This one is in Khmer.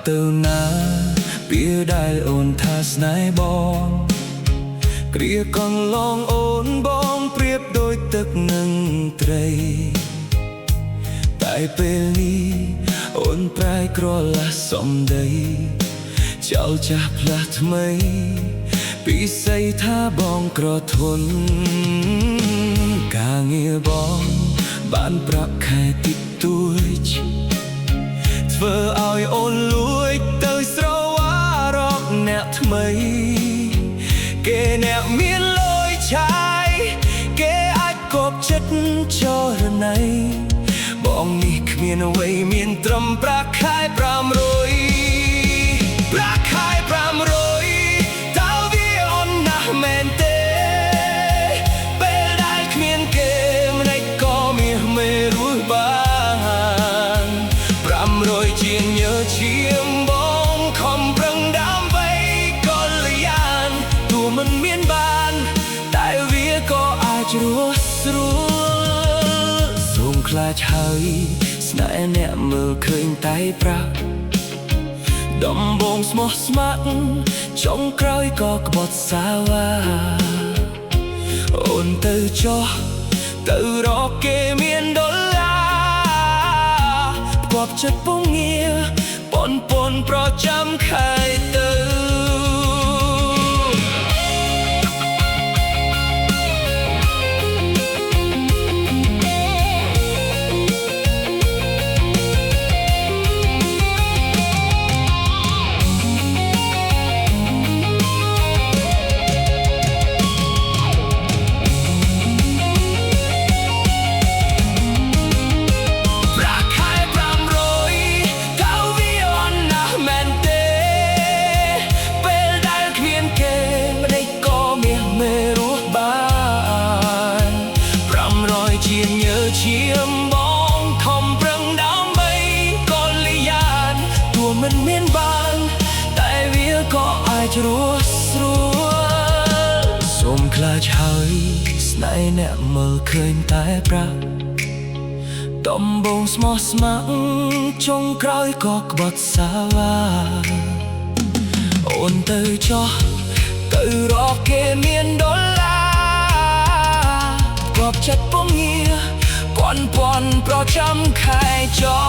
ទៅណាពេលដែលអូនថាស្នេហ៍បងគ្រាកន្លងអូនបងប្រៀបដូចទឹកនឹងត្រីតែពេលនេះអូនប្រែក្រឡាស់សំដីចោលចាស់ផ្លាស់ថ្មីពីស័យថាបងក្រធនការងារបងបានប្រាក់ខែតិចតួចធ្វើឲ្យអូនលួចទៅស្រវារកអ្នកថ្មីគេអ្នកមានលុយឆាយគេអាចគប់ចិត្តចរណៃបងនេះគ្មានអ្វីមានត្រឹមប្រាក់ខែ500ប្រាក់ខែ500តើវាអូនណាស់មែនទេពេលដែលគ្មានគេម្លេចក៏មានមេរស់បាន500ជាញើឈាមបងខំប្រឹងដើម្បីកល្យានទោះមិនមានបានតែវាក៏អាចរស់ស្រួលសូមខ្លាចហើយស្នេហ៍អ្នកមើលឃើញតែប្រាក់ដំបងស្មោះស្ម័គ្រចុងក្រោយក៏ក្បត់សាវ៉ាអូនទៅចោះទៅរកគេមានដុល្លារផ្គាប់ចិត្តពងងារប៉ុនប្រចាំខែទៅឈាមបងខំប្រឹងដើម្បីកល្យានទោះមិនមានបានតែវាក៏អាចរស់ស្រួលសូមខ្លាចហើយស្នេហ៍អ្នកមើលឃើញតែប្រាក់ដំបងស្មោះស្ម័គ្រចុងក្រោយក៏ក្បត់សាវ៉ាអូនទៅចោះទៅរកគេមានដុល្លារគប់ចិត្តពងងារពាន់ប្រចាំខែចោ